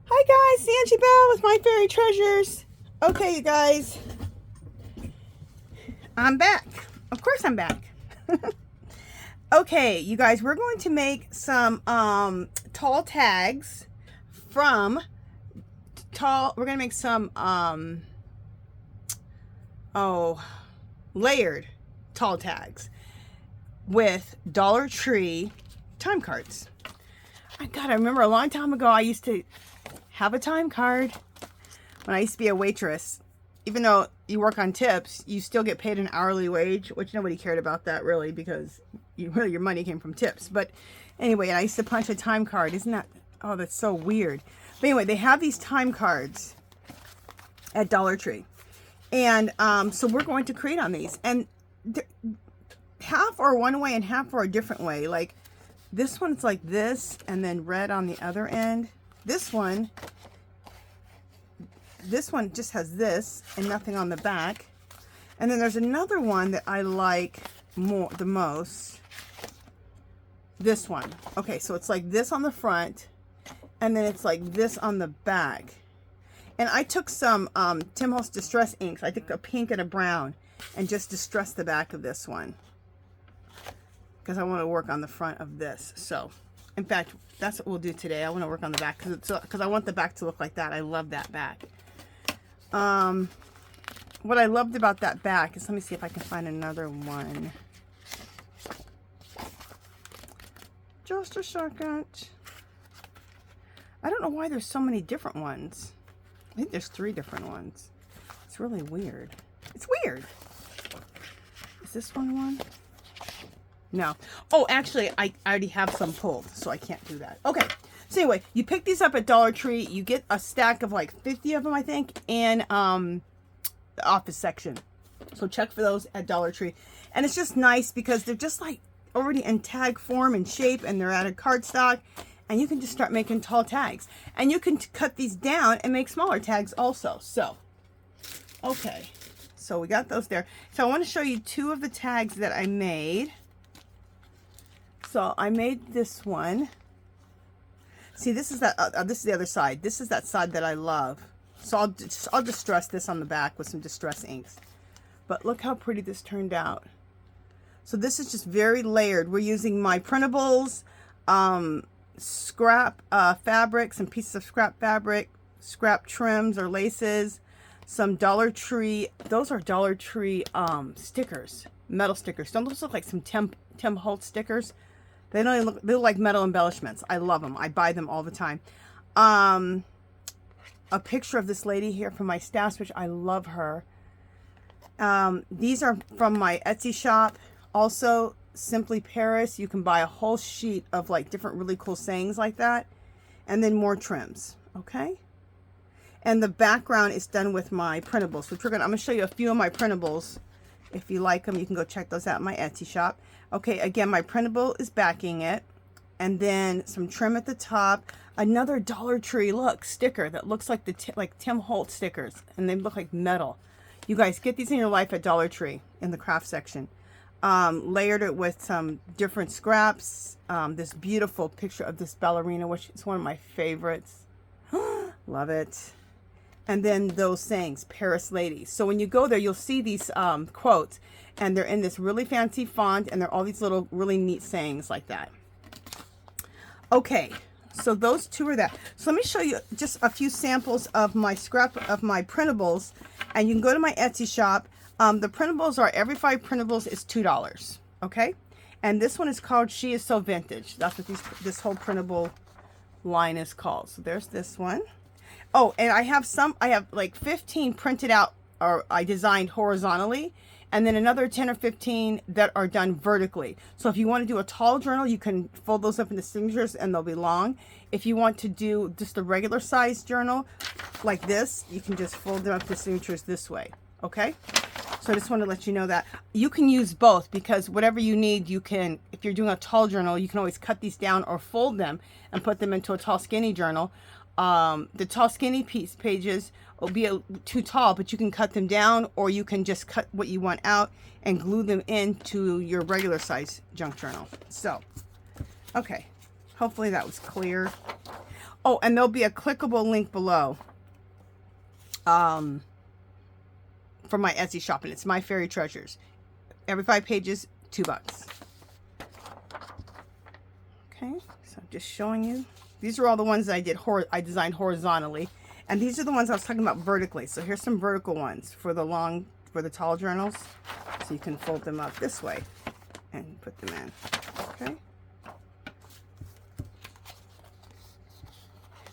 Hi guys, Angie Bell with My Fairy Treasures. Okay, you guys, I'm back. Of course I'm back. Okay, you guys, we're going to make some tall tags from we're going to make some layered tall tags with Dollar Tree time cards. I remember a long time ago I used to have a time card when I used to be a waitress. Even though you work on tips, you still get paid an hourly wage, which nobody cared about that really because your money came from tips. But anyway, I used to punch a time card. Isn't that, oh, that's so weird. But anyway, they have these time cards at Dollar Tree. And so we're going to create on these. And half are one way and half are a different way. Like this one's like this and then red on the other end. This one just has this and nothing on the back. And then there's another one that I like the most. This one. Okay, so it's like this on the front and then it's like this on the back. And I took some Tim Holtz Distress inks. I took a pink and a brown and just distressed the back of this one because I want to work on the front of this. So in fact, that's what we'll do today. I want to work on the back because I want the back to look like that. I love that back. What I loved about that back is, let me see if I can find another one. Just a second. I don't know why there's so many different ones. I think there's 3 different ones. It's really weird. It's weird. Is this one? No. Oh, actually, I already have some pulled, so I can't do that. Okay. So anyway, you pick these up at Dollar Tree. You get a stack of like 50 of them, I think, in the office section. So check for those at Dollar Tree. And it's just nice because they're just like already in tag form and shape, and they're out of cardstock. And you can just start making tall tags. And you can cut these down and make smaller tags also. So, okay. So we got those there. So I want to show you 2 of the tags that I made. So I made this one. See, this is this is the other side. This is that side that I love. So I'll distress this on the back with some distress inks. But look how pretty this turned out. So this is just very layered. We're using my printables, scrap fabric, some pieces of scrap fabric, scrap trims or laces, some Dollar Tree. Those are Dollar Tree stickers, metal stickers. Don't those look like some Tim Holtz stickers? They look like metal embellishments. I love them. I buy them all the time. A picture of this lady here from my stash, which I love her. These are from my Etsy shop. Also, Simply Paris. You can buy a whole sheet of like different really cool sayings like that. And then more trims. Okay? And the background is done with my printables, which I'm going to show you a few of my printables. If you like them, you can go check those out in my Etsy shop. Okay, again, my printable is backing it. And then some trim at the top. Another Dollar Tree, look, sticker that looks like like Tim Holtz stickers. And they look like metal. You guys, get these in your life at Dollar Tree in the craft section. Layered it with some different scraps. This beautiful picture of this ballerina, which is one of my favorites. Love it. And then those sayings, Paris ladies. So when you go there, you'll see these quotes, and they're in this really fancy font, and they're all these little really neat sayings like that. Okay, so those 2 are that. So let me show you just a few samples of my printables, and you can go to my Etsy shop. The printables are, every 5 printables is $2. Okay, and this one is called She Is So Vintage. That's what this whole printable line is called. So there's this one. Oh, and I have like 15 printed out, or I designed horizontally, and then another 10 or 15 that are done vertically. So if you want to do a tall journal, you can fold those up into signatures and they'll be long. If you want to do just a regular size journal like this, you can just fold them up to signatures this way. Okay? So I just want to let you know that you can use both, because whatever you need, you can, if you're doing a tall journal, you can always cut these down or fold them and put them into a tall skinny journal. The tall skinny pages will be too tall, but you can cut them down, or you can just cut what you want out and glue them into your regular size junk journal. So, okay, hopefully that was clear. Oh, and there'll be a clickable link below for my Etsy shop, and it's My Fairy Treasures. Every 5 pages, $2. Okay, so I'm just showing you. These are all the ones that I designed horizontally, and these are the ones I was talking about vertically. So here's some vertical ones for the tall journals. So you can fold them up this way and put them in. Okay.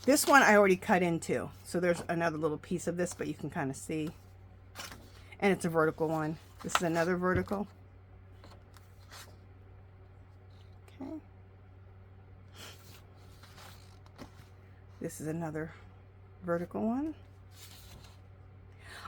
This one I already cut into, so there's another little piece of this, but you can kind of see. And it's a vertical one. This is another vertical. Okay. This is another vertical one.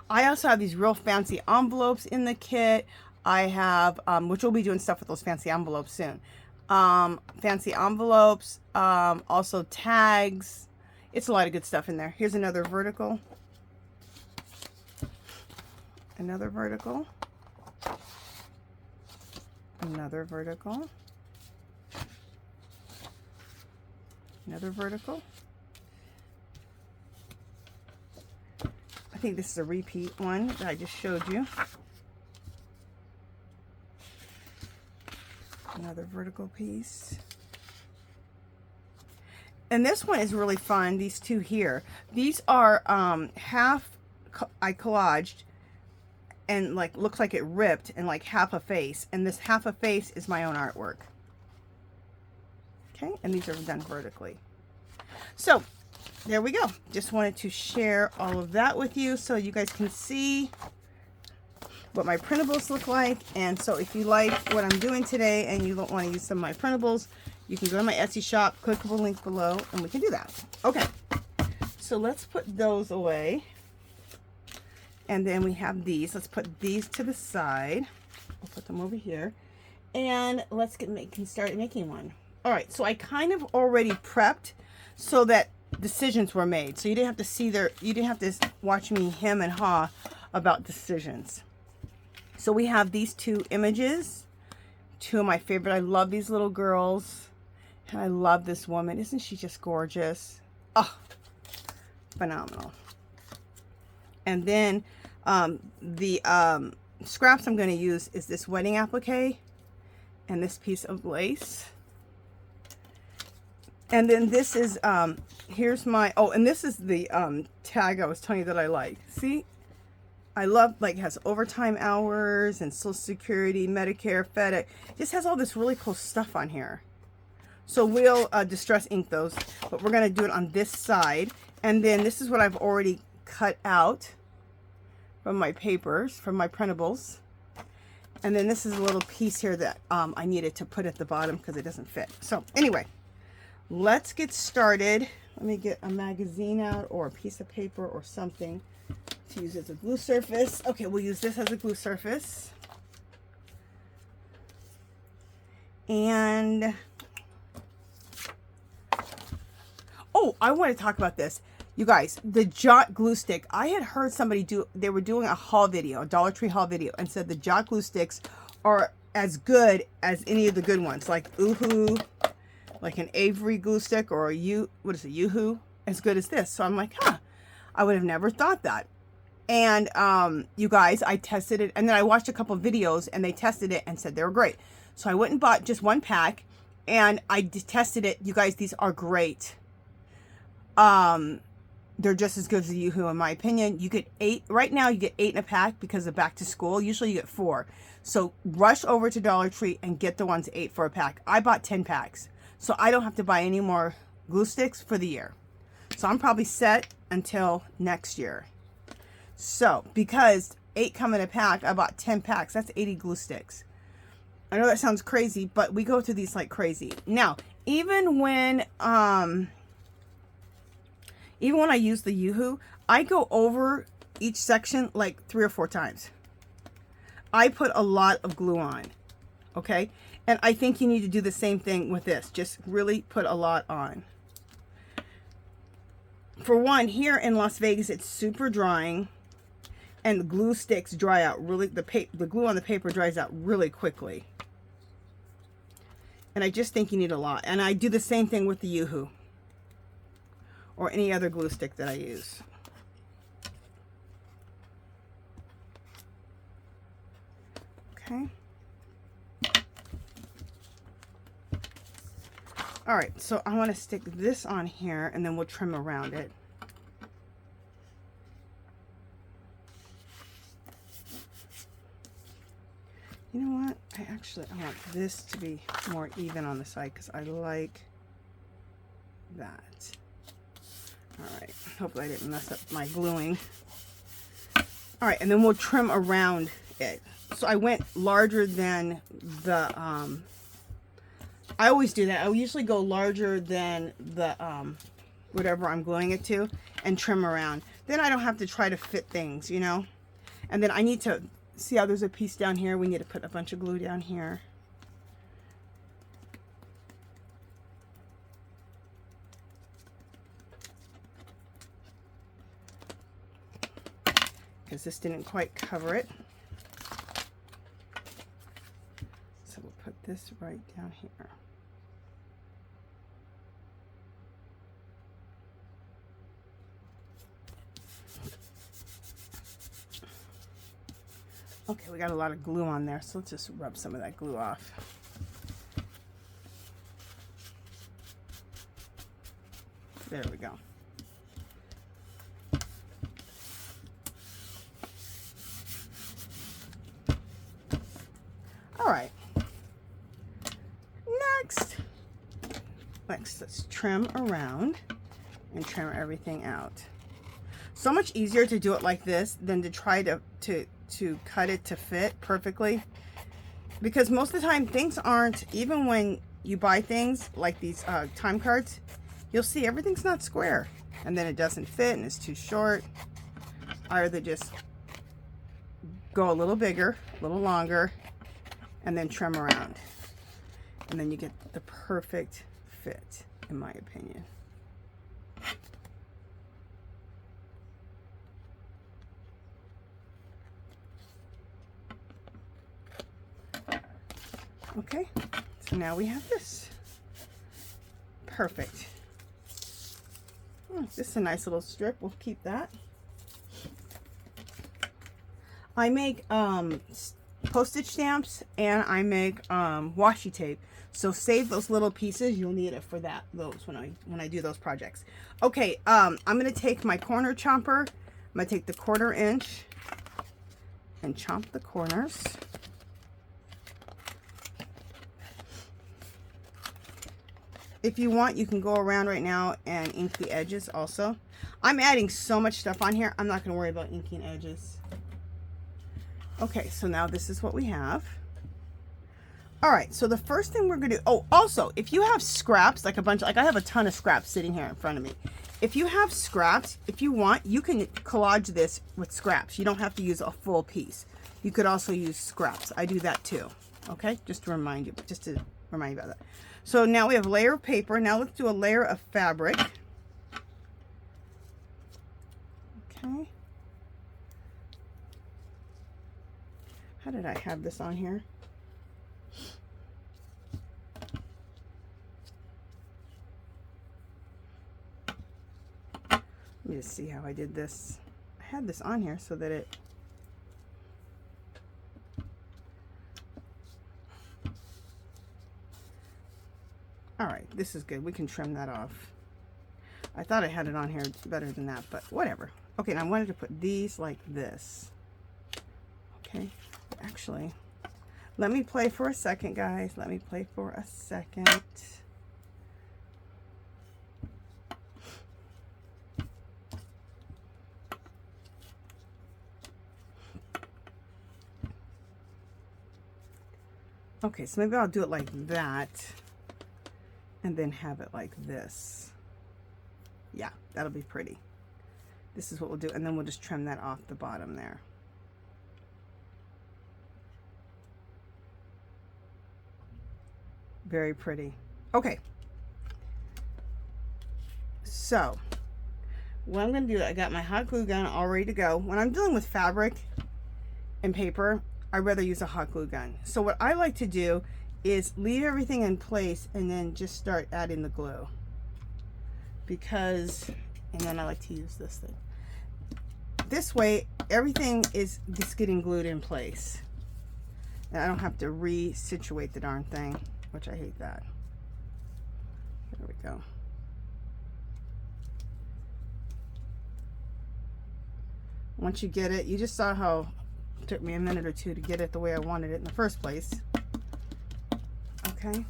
I also have these real fancy envelopes in the kit. I have, which we'll be doing stuff with those fancy envelopes soon. Fancy envelopes, also tags. It's a lot of good stuff in there. Here's another vertical. Another vertical. Another vertical. Another vertical. I think this is a repeat one that I just showed you. Another vertical piece. And this one is really fun, these two here. These are half, I collaged, and like looks like it ripped, and like half a face. And this half a face is my own artwork. Okay, and these are done vertically. So, there we go. Just wanted to share all of that with you so you guys can see what my printables look like. And so if you like what I'm doing today and you don't want to use some of my printables, you can go to my Etsy shop, clickable link below, and we can do that. Okay, so let's put those away. And then we have these. Let's put these to the side. I'll put them over here. And let's start making one. All right, so I kind of already prepped so that decisions were made. So you didn't have to you didn't have to watch me hem and haw about decisions. So we have these two images, two of my favorite. I love these little girls, and I love this woman. Isn't she just gorgeous? Oh, phenomenal. And then the scraps I'm going to use is this wedding applique and this piece of lace. And then this is, here's my, oh, and this is the tag I was telling you that I like. See? I love, like, it has overtime hours and Social Security, Medicare, FedEx. It just has all this really cool stuff on here. So we'll distress ink those, but we're going to do it on this side. And then this is what I've already cut out from my papers, from my printables. And then this is a little piece here that I needed to put at the bottom because it doesn't fit. So anyway, let's get started. Let me get a magazine out or a piece of paper or something to use as a glue surface. Okay, we'll use this as a glue surface. And oh, I want to talk about this. You guys, the Jot glue stick. I had heard somebody they were doing a haul video, a Dollar Tree haul video, and said the Jot glue sticks are as good as any of the good ones, like Oohoo, like an Avery glue stick, or what is it, Yoo-hoo, as good as this. So I'm like, huh, I would have never thought that. And you guys, I tested it, and then I watched a couple of videos, and they tested it and said they were great. So I went and bought just one pack, and I tested it. You guys, these are great. They're just as good as the Yoo-hoo, in my opinion. You get 8 right now. You get 8 in a pack because of back to school. Usually you get 4. So rush over to Dollar Tree and get the ones 8 for a pack. I bought 10 packs, so I don't have to buy any more glue sticks for the year. So I'm probably set until next year. So because 8 come in a pack, I bought 10 packs. That's 80 glue sticks. I know that sounds crazy, but we go through these like crazy. Now, even when I use the Yoo-hoo, I go over each section like 3 or 4 times. I put a lot of glue on, okay? And I think you need to do the same thing with this. Just really put a lot on. For one, here in Las Vegas, it's super drying, and the glue sticks dry out really, the glue on the paper dries out really quickly. And I just think you need a lot. And I do the same thing with the Yoo-hoo. or any other glue stick that I use. Okay. All right, so I want to stick this on here and then we'll trim around it. You know what? I want this to be more even on the side because I like that. All right, hopefully I didn't mess up my gluing. All right, and then we'll trim around it. So I went larger than the, I always do that. I usually go larger than the, whatever I'm gluing it to and trim around. Then I don't have to try to fit things, you know? And then I need to, see how there's a piece down here? We need to put a bunch of glue down here. Because this didn't quite cover it. So we'll put this right down here. Okay, we got a lot of glue on there, so let's just rub some of that glue off. There we go. All right. Next, let's trim around and trim everything out. So much easier to do it like this than to try to cut it to fit perfectly, because most of the time things aren't, even when you buy things like these time cards, you'll see everything's not square and then it doesn't fit and it's too short. I either just go a little bigger, a little longer, and then trim around, and then you get the perfect fit, in my opinion. Okay, so now we have this. Perfect. This is a nice little strip. We'll keep that. I make postage stamps and I make washi tape. So save those little pieces. You'll need it for those when I do those projects. Okay, I'm gonna take my corner chomper. I'm gonna take the 1/4 inch and chomp the corners. If you want, you can go around right now and ink the edges also. I'm adding so much stuff on here, I'm not going to worry about inking edges. Okay, so now this is what we have. All right, so the first thing we're going to do, oh, also, if you have scraps, like I have a ton of scraps sitting here in front of me. If you have scraps, if you want, you can collage this with scraps. You don't have to use a full piece. You could also use scraps. I do that too. Okay, just to remind you about that. So now we have a layer of paper. Now let's do a layer of fabric. Okay. How did I have this on here? Let me just see how I did this. I had this on here so that it... All right, this is good. We can trim that off. I thought I had it on here better than that, but whatever. Okay, now I wanted to put these like this. Okay, actually, let me play for a second, guys. Let me play for a second. Okay, so maybe I'll do it like that. And then have it like this. Yeah, that'll be pretty. This is what we'll do. And then we'll just trim that off the bottom there. Very pretty. Okay. So, what I'm going to do, I got my hot glue gun all ready to go. When I'm dealing with fabric and paper, I'd rather use a hot glue gun. So what I like to do is leave everything in place and then just start adding the glue. because, and then I like to use this thing. This way, everything is just getting glued in place. And I don't have to re-situate the darn thing, which I hate that. There we go. Once you get it, you just saw how it took me a minute or two to get it the way I wanted it in the first place. Okay.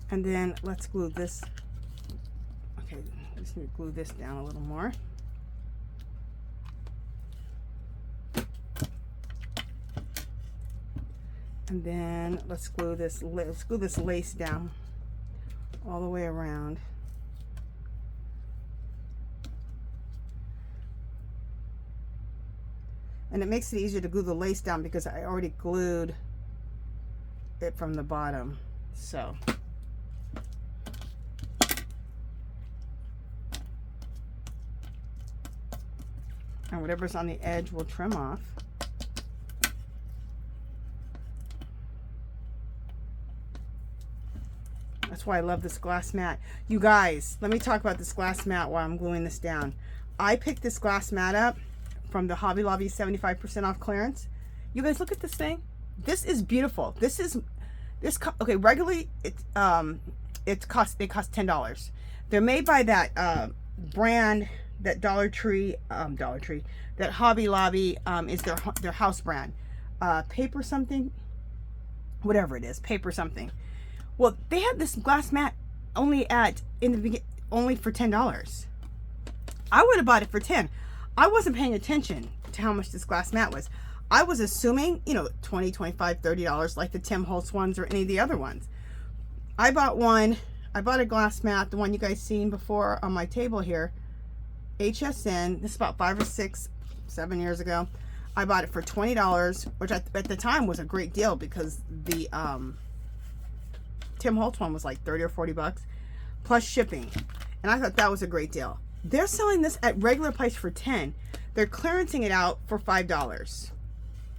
And then let's glue this. Okay, just need to glue this down a little more. And then let's glue this lace down all the way around. And it makes it easier to glue the lace down because I already glued it from the bottom. So and whatever's on the edge we'll trim off. That's why I love this glass mat. You guys, let me talk about this glass mat while I'm gluing this down. I picked this glass mat up from the Hobby Lobby 75% off clearance. You guys, look at this thing. This is beautiful. Okay, regularly they cost $10. They're made by that brand, that Dollar Tree, that Hobby Lobby is their house brand. Paper something, whatever it is, paper something. Well, they had this glass mat only only for $10. I would have bought it for $10. I wasn't paying attention to how much this glass mat was. I was assuming, you know, $20, $25, $30 like the Tim Holtz ones or any of the other ones. I bought one. I bought a glass mat, the one you guys seen before on my table here. HSN. This is about 5 or 6, 7 years ago. I bought it for $20, which at the time was a great deal because the Tim Holtz one was like 30 or 40 bucks plus shipping. And I thought that was a great deal. They're selling this at regular price for $10. They're clearancing it out for $5.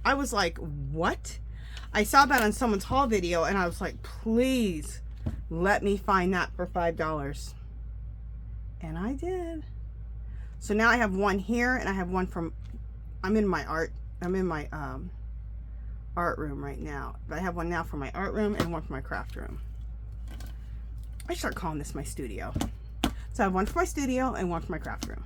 I was like, what? I saw that on someone's haul video and I was like, please let me find that for $5. And I did. So now I have one here and I have one from, I'm in my art room right now. But I have one now for my art room and one for my craft room. I should start calling this my studio. So I have one for my studio and one for my craft room.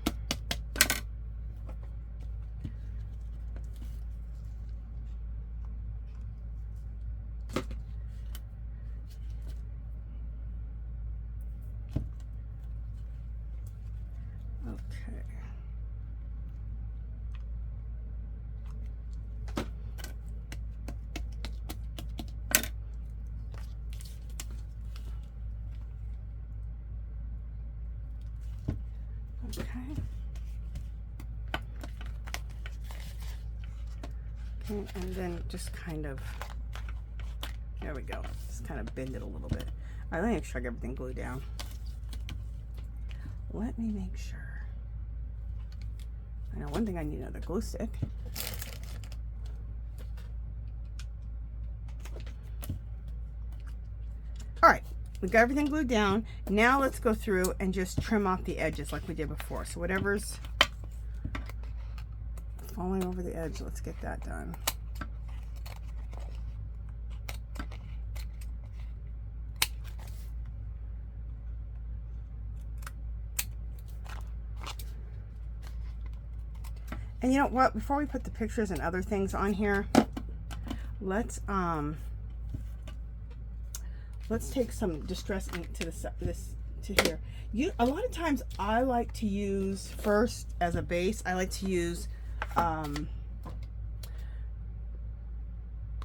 And then just kind of, there we go, just kind of bend it a little bit. All right, let me make sure I get everything glued down. Let me make sure. I know one thing, I need another glue stick. All right, we've got everything glued down. Now let's go through and just trim off the edges like we did before. So whatever's falling over the edge, let's get that done. And you know what, before we put the pictures and other things on here, let's take some distress ink to here. A lot of times I like to use first as a base, I like to use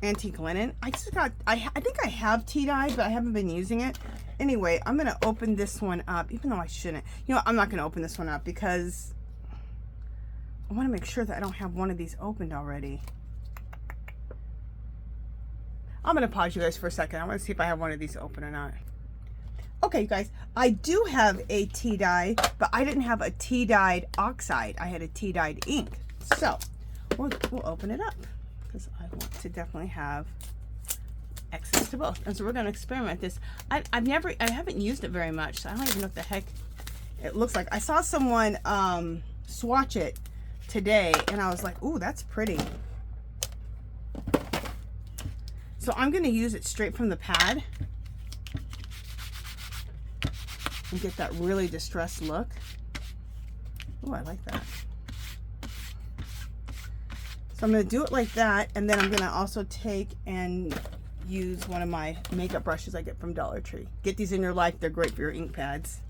antique linen. I think I have tea dye, but I haven't been using it. Anyway, I'm gonna open this one up, even though I shouldn't. You know, I'm not gonna open this one up because I want to make sure that I don't have one of these opened already. I'm gonna pause you guys for a second. I want to see if I have one of these open or not. Okay, you guys, I do have a tea dye, but I didn't have a tea dyed oxide. I had a tea dyed ink. So we'll open it up because I want to definitely have access to both. And so we're going to experiment this. I haven't used it very much, so I don't even know what the heck it looks like. I saw someone swatch it today, and I was like, ooh, that's pretty. So I'm going to use it straight from the pad and get that really distressed look. Oh, I like that. So I'm going to do it like that, and then I'm going to also take and use one of my makeup brushes I get from Dollar Tree. Get these in your life. They're great for your ink pads.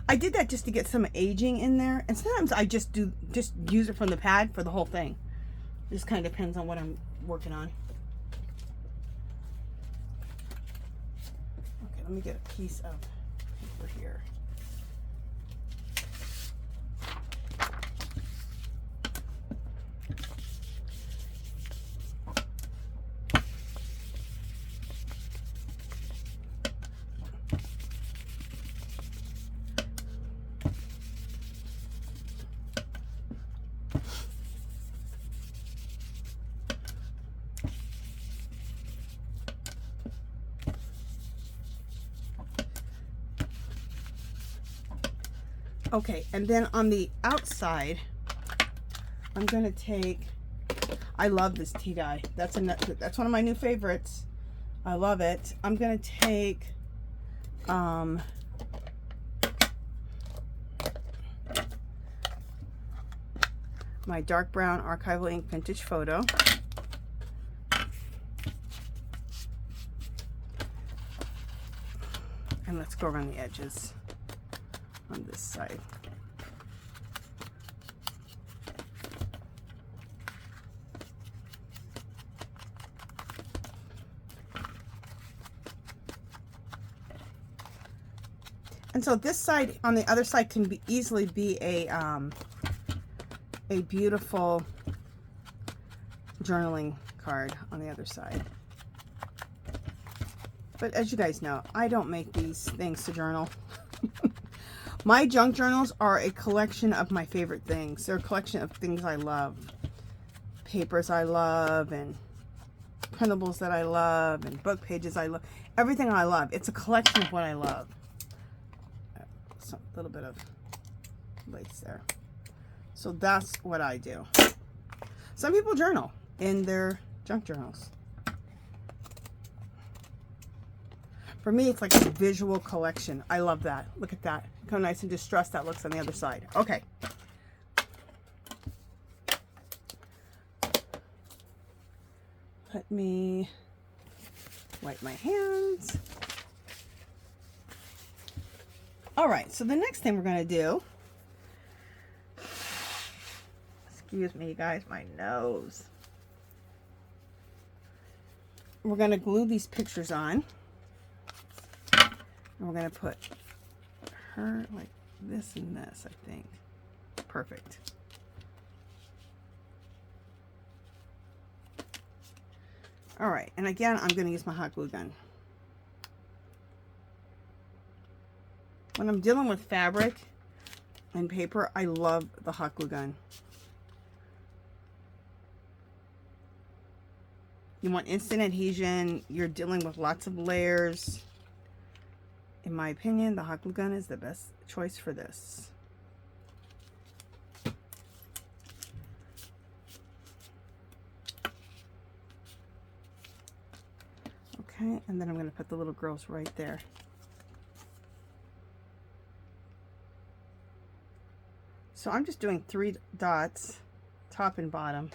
I did that just to get some aging in there, and sometimes I just use it from the pad for the whole thing. It just kind of depends on what I'm working on. Okay, let me get a piece of paper here. Okay, and then on the outside, I'm gonna take, I love this tea dye. That's one of my new favorites. I love it. I'm gonna take my dark brown archival ink vintage photo. And let's go around the edges on this side. And so this side, on the other side, can easily be a beautiful journaling card on the other side. But as you guys know, I don't make these things to journal. My junk journals are a collection of my favorite things. They're a collection of things I love. Papers I love, and printables that I love, and book pages I love. Everything I love. It's a collection of what I love. So, a little bit of lace there. So that's what I do. Some people journal in their junk journals. For me, it's like a visual collection. I love that. Look at that. Look how nice and distressed that looks on the other side. Okay. Let me wipe my hands. All right, so the next thing we're going to do, excuse me, you guys, my nose. We're going to glue these pictures on. And we're going to put her like this and this, I think. Perfect. All right, and again, I'm going to use my hot glue gun. When I'm dealing with fabric and paper, I love the hot glue gun. You want instant adhesion. You're dealing with lots of layers. In my opinion, the hot glue gun is the best choice for this. Okay, and then I'm going to put the little girls right there. So I'm just doing 3 dots, top and bottom,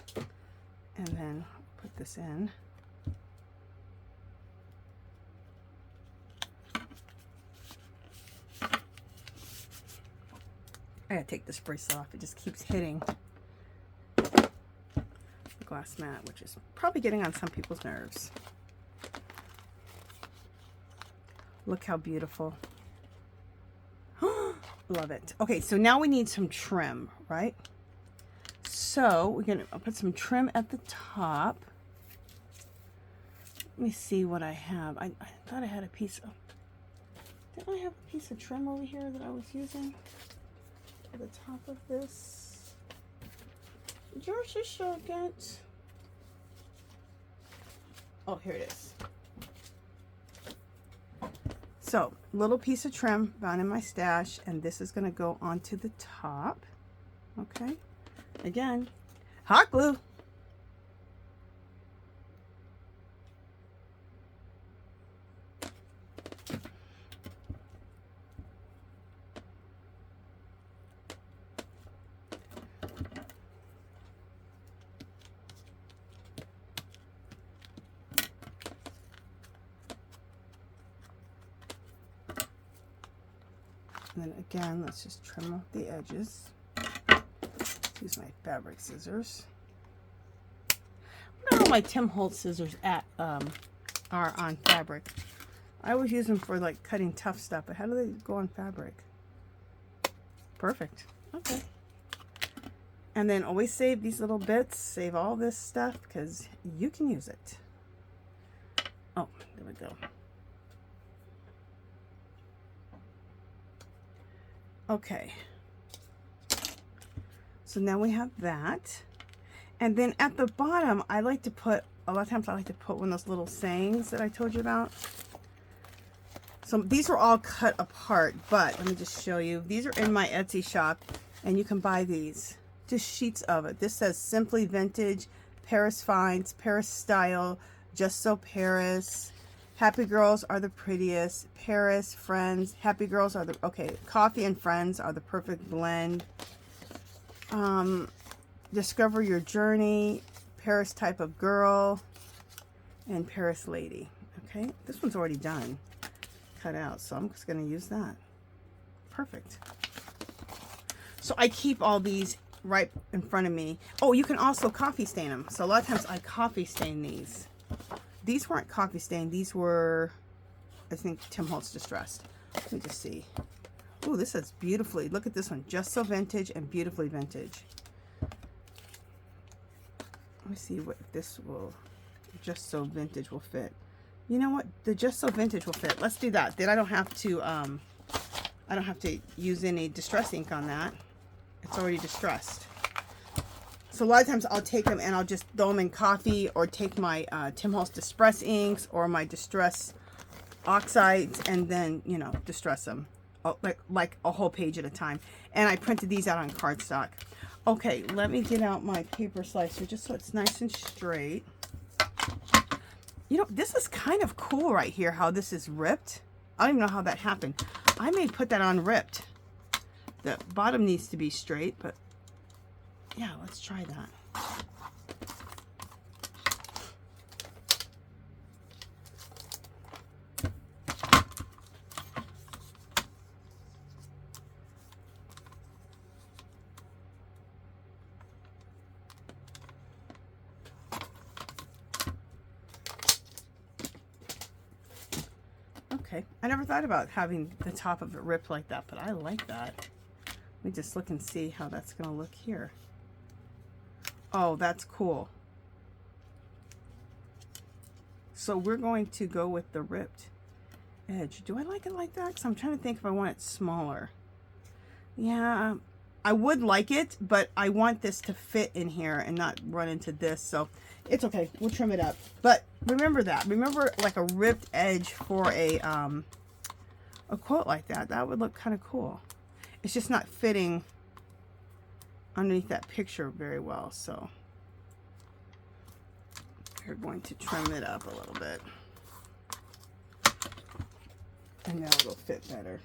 and then put this in. I gotta take this bracelet off. It just keeps hitting the glass mat, which is probably getting on some people's nerves. Look how beautiful. Love it. Okay, so now we need some trim, right? So we're gonna put some trim at the top. Let me see what I have. I thought I had a piece of, didn't I have a piece of trim over here that I was using at the top of this? Just a second. Oh, here it is. So, little piece of trim found in my stash, and this is going to go onto the top. Okay. Again, hot glue. And then again, let's just trim off the edges. Use my fabric scissors. I don't know how my Tim Holtz scissors are on fabric. I always use them for like cutting tough stuff, but how do they go on fabric? Perfect. Okay. And then always save these little bits. Save all this stuff because you can use it. Oh, there we go. Okay, so now we have that, and then at the bottom I like to put, a lot of times I like to put one of those little sayings that I told you about. So these are all cut apart, but let me just show you. These are in my Etsy shop, and you can buy these, just sheets of it. This says Simply Vintage, Paris Finds, Paris Style, Just So Paris, Happy Girls Are the Prettiest, Paris, Friends, Happy Girls Are the, okay, Coffee and Friends Are the Perfect Blend, Discover Your Journey, Paris Type of Girl, and Paris Lady. Okay, this one's already done, cut out, so I'm just going to use that. Perfect. So I keep all these right in front of me. Oh, you can also coffee stain them. So a lot of times I coffee stain these. These weren't coffee stained. These were, I think, Tim Holtz Distressed. Let me just see. Ooh, this is beautifully. Look at this one. Just So Vintage and Beautifully Vintage. Let me see what this will, Just So Vintage will fit. You know what? The Just So Vintage will fit. Let's do that. Then I don't have to use any distress ink on that. It's already distressed. So a lot of times I'll take them and I'll just throw them in coffee, or take my Tim Holtz Distress inks or my Distress oxides and then, you know, distress them like a whole page at a time. And I printed these out on cardstock. Okay, let me get out my paper slicer just so it's nice and straight. You know, this is kind of cool right here, how this is ripped. I don't even know how that happened. I may put that on ripped. The bottom needs to be straight, but yeah, let's try that. Okay, I never thought about having the top of it ripped like that, but I like that. Let me just look and see how that's going to look here. Oh, that's cool. So we're going to go with the ripped edge. Do I like it like that? Because I'm trying to think if I want it smaller. Yeah, I would like it, but I want this to fit in here and not run into this. So it's okay. We'll trim it up. But remember that. Remember, like a ripped edge for a quote like that. That would look kind of cool. It's just not fitting underneath that picture very well, so we're going to trim it up a little bit, and now it'll fit better.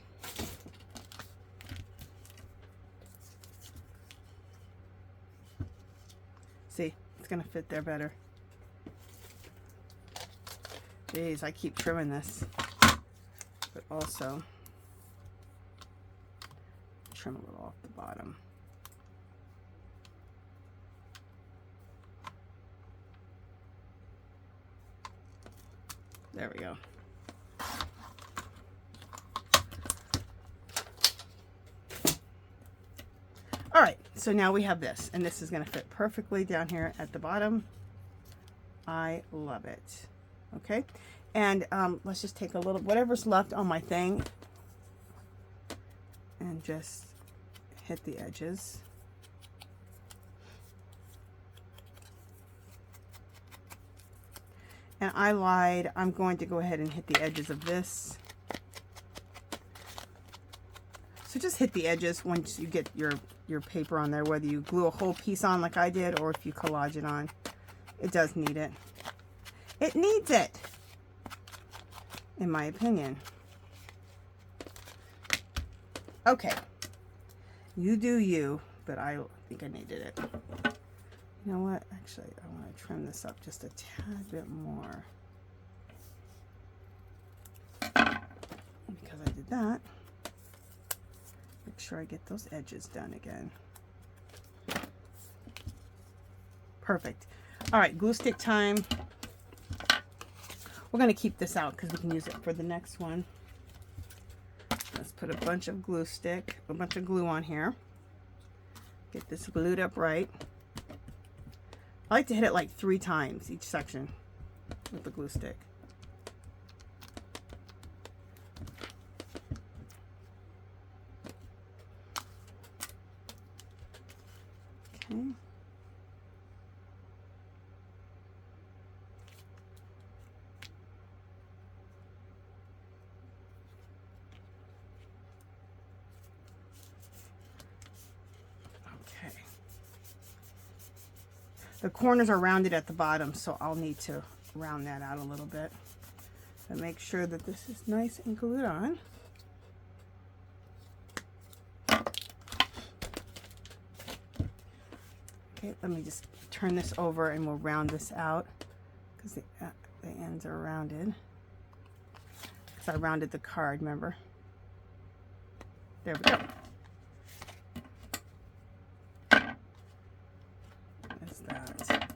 See, it's gonna fit there better. Jeez, I keep trimming this, but also trim a little off the bottom. There we go. All right, so now we have this, and this is going to fit perfectly down here at the bottom. I love it. Okay, and let's just take a little, whatever's left on my thing, and just hit the edges. And I lied. I'm going to go ahead and hit the edges of this. So just hit the edges once you get your paper on there, whether you glue a whole piece on like I did or if you collage it on. It does need it. It needs it, in my opinion. Okay. You do you, but I think I needed it. You know what? Actually, I want to trim this up just a tad bit more. Because I did that. Make sure I get those edges done again. Perfect. All right, glue stick time. We're going to keep this out because we can use it for the next one. Let's put a bunch of glue on here. Get this glued up right. I like to hit it like 3 times each section with the glue stick. Okay. The corners are rounded at the bottom, so I'll need to round that out a little bit. So make sure that this is nice and glued on. Okay, let me just turn this over and we'll round this out because the ends are rounded. Because I rounded the card, remember? There we go. That.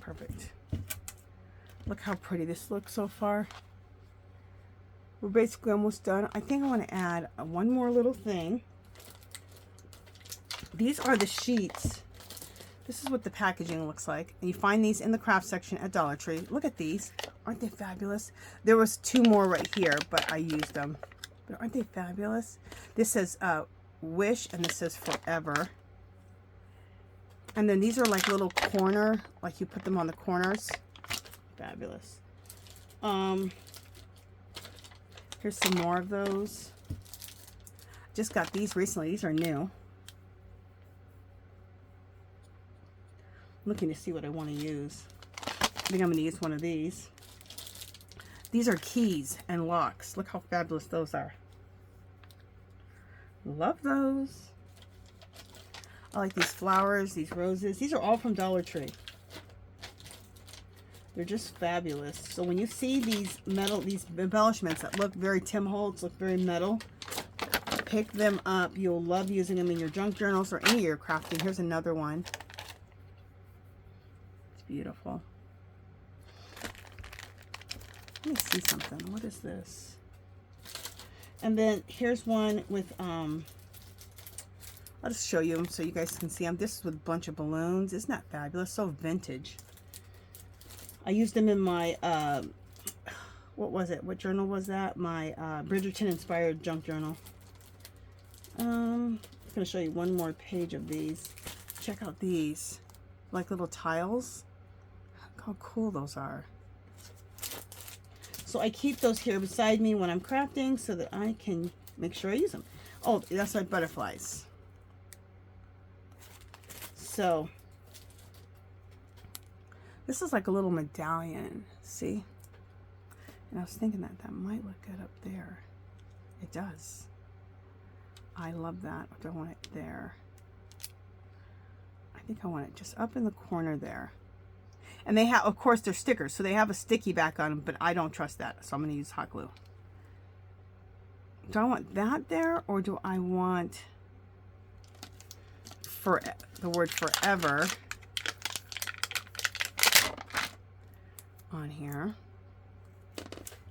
Perfect. Look how pretty this looks so far. We're basically almost done. I think I want to add one more little thing. These are the sheets. This is what the packaging looks like. And you find these in the craft section at Dollar Tree. Look at these. Aren't they fabulous? There was 2 more right here, but I used them. But aren't they fabulous? This says wish, and this says forever. And then these are like little corner, like you put them on the corners. Fabulous. Here's some more of those. Just got these recently. These are new. I'm looking to see what I want to use. I think I'm going to use one of these. These are keys and locks. Look how fabulous those are. Love those. I like these flowers, these roses. These are all from Dollar Tree. They're just fabulous. So when you see these embellishments that look very Tim Holtz, look very metal, pick them up. You'll love using them in your junk journals or any of your crafting. Here's another one. It's beautiful. Let me see something. What is this? And then here's one with, I'll just show you them so you guys can see them. This is with a bunch of balloons. Isn't that fabulous? So vintage. I used them in my, what was it? What journal was that? My Bridgerton inspired junk journal. I'm going to show you one more page of these. Check out these. Like little tiles. Look how cool those are. So I keep those here beside me when I'm crafting so that I can make sure I use them. Oh, that's my butterflies. So this is like a little medallion, see? And I was thinking that might look good up there. It does. I love that. I don't want it there. I think I want it just up in the corner there. And they have, of course, they're stickers, so they have a sticky back on them, but I don't trust that, so I'm going to use hot glue. Do I want that there, or do I want the word forever on here?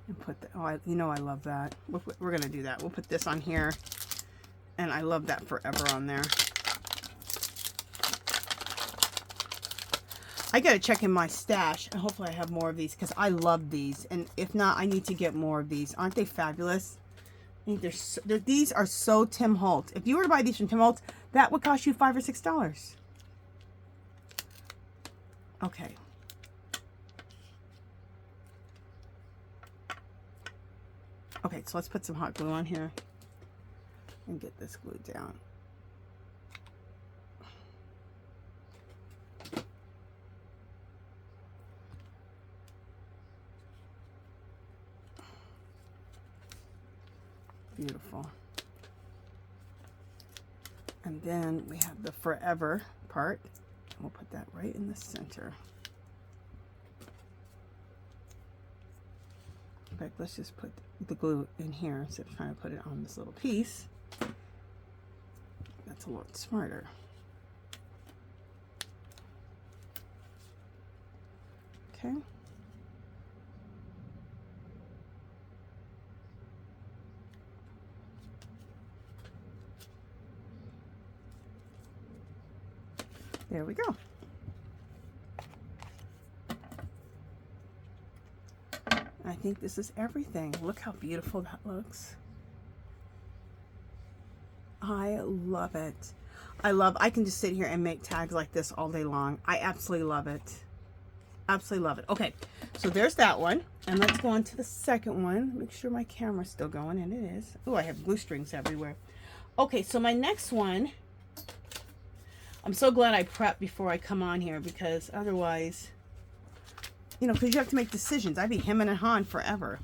And put the, oh, you know I love that. We're going to do that. We'll put this on here, and I love that forever on there. I gotta check in my stash, and hopefully I have more of these because I love these, and if not, I need to get more of these. Aren't they fabulous? think these are so Tim Holtz. If you were to buy these from Tim Holtz, that would cost you $5 or $6. Okay. Okay, so let's put some hot glue on here and get this glued down. Beautiful. And then we have the forever part. We'll put that right in the center. In fact, let's just put the glue in here instead of trying to put it on this little piece. That's a lot smarter. Okay. There we go. I think this is everything. Look how beautiful that looks. I love it. I can just sit here and make tags like this all day long. I absolutely love it. Absolutely love it. Okay, so there's that one. And let's go on to the second one. Make sure my camera's still going, and it is. Oh, I have glue strings everywhere. Okay, so my next one, I'm so glad I prepped before I come on here, because otherwise, you know, because you have to make decisions. I'd be hemming and hawing forever.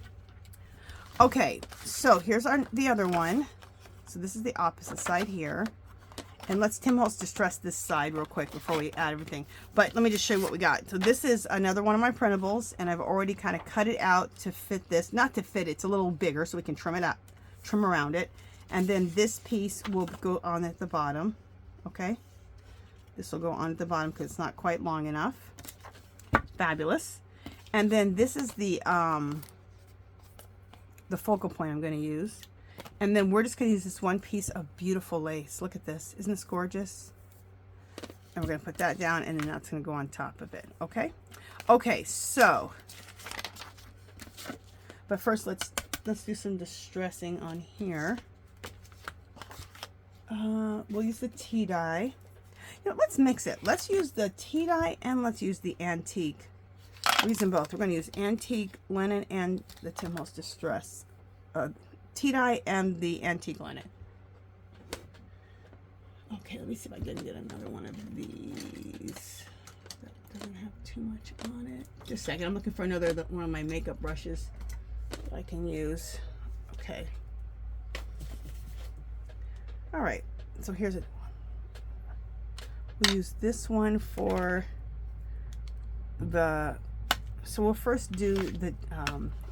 Okay, so here's the other one. So this is the opposite side here. And let's Tim Holtz distress this side real quick before we add everything. But let me just show you what we got. So this is another one of my printables, and I've already kind of cut it out to fit this. Not to fit, it's a little bigger so we can trim it up, trim around it. And then this piece will go on at the bottom, okay? This will go on at the bottom because it's not quite long enough. Fabulous. And then this is the focal point I'm going to use. And then we're just going to use this one piece of beautiful lace. Look at this. Isn't this gorgeous? And we're going to put that down, and then that's going to go on top of it. Okay? Okay, so. But first, let's do some distressing on here. We'll use the tea dye. You know, let's mix it. Let's use the tea dye and let's use the antique. We're using both. We're going to use antique linen and the Tim Holtz Distress. Tea dye and the antique linen. Okay, let me see if I can get another one of these. That doesn't have too much on it. Just a second. I'm looking for another one of my makeup brushes that I can use. Okay. All right. So here's it. We'll use this one for the, so we'll first do the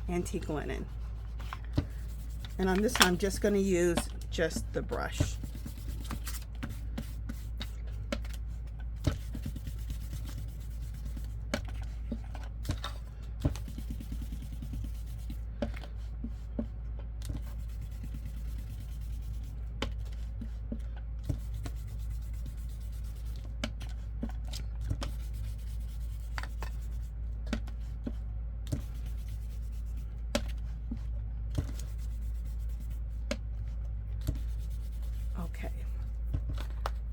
antique linen. And on this one, I'm just going to use just the brush.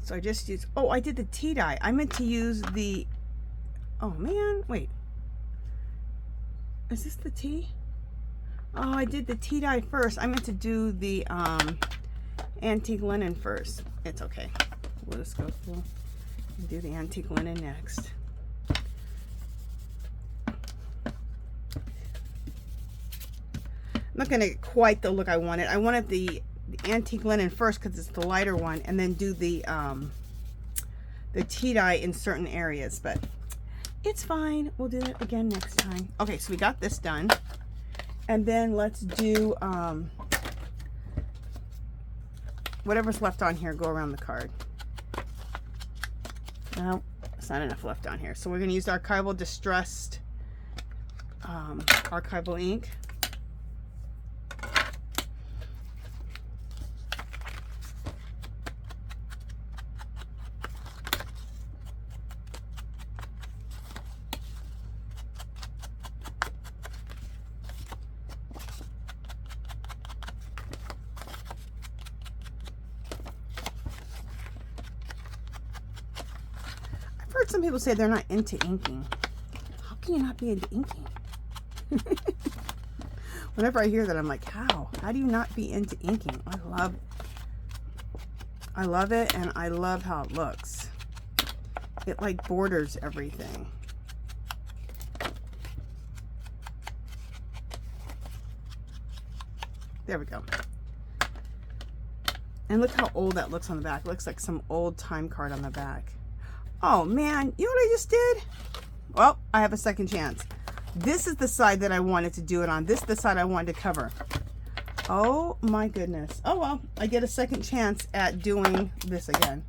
So I just used, oh, I did the tea dye. I meant to use the, oh man, wait. Is this the tea? Oh, I did the tea dye first. I meant to do the antique linen first. It's okay. We'll just go through and do the antique linen next. I'm not going to get quite the look I wanted. I wanted the antique linen first because it's the lighter one, and then do the tea dye in certain areas, but it's fine. We'll do it again next time. Okay, so we got this done, and then let's do whatever's left on here, go around the card. No, it's not enough left on here, so we're going to use archival distressed archival ink. heard some people say they're not into inking. How can you not be into inking? Whenever I hear that, I'm like, how? How do you not be into inking? I love it, and I love how it looks. It like borders everything. There we go. And look how old that looks on the back. It looks like some old time card on the back. Oh man, you know what I just did? Well, I have a second chance. This is the side that I wanted to do it on. This is the side I wanted to cover. Oh my goodness. Oh well, I get a second chance at doing this again.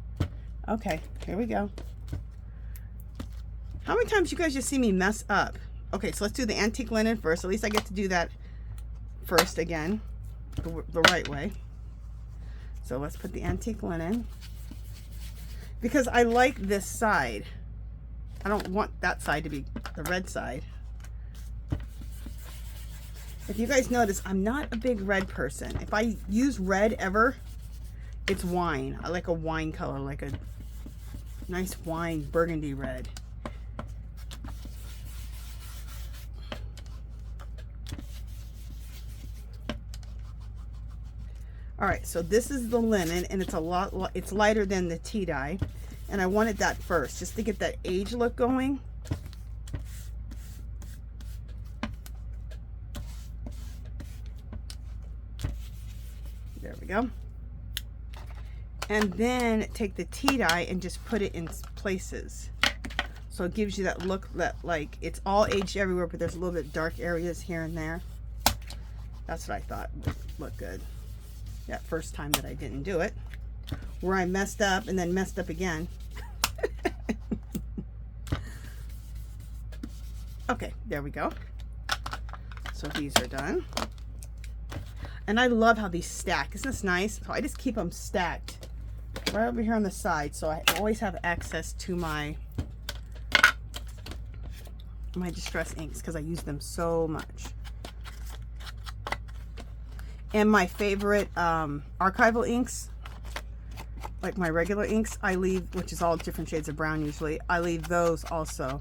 Okay, here we go. How many times you guys just see me mess up? Okay, so let's do the antique linen first. At least I get to do that first again, the right way. So let's put the antique linen. Because I like this side. I don't want that side to be the red side. If you guys notice, I'm not a big red person. If I use red ever, it's wine. I like a wine color, like a nice wine burgundy red. All right, so this is the linen, and it's lighter than the tea dye, and I wanted that first just to get that age look going. There we go. And then take the tea dye and just put it in places, so it gives you that look that like it's all aged everywhere, but there's a little bit dark areas here and there. That's what I thought would look good. That first time that I didn't do it, where I messed up and then messed up again. Okay, there we go. So these are done. And I love how these stack. Isn't this nice? So I just keep them stacked right over here on the side, so I always have access to my distress inks because I use them so much. And my favorite archival inks, like my regular inks, I leave, which is all different shades of brown usually, I leave those also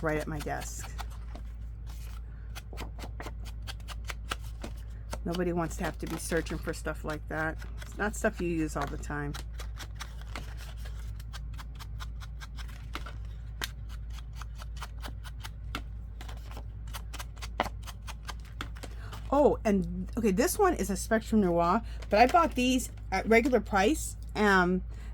right at my desk. Nobody wants to have to be searching for stuff like that. It's not stuff you use all the time. Oh, and okay, this one is a Spectrum Noir, but I bought these at regular price.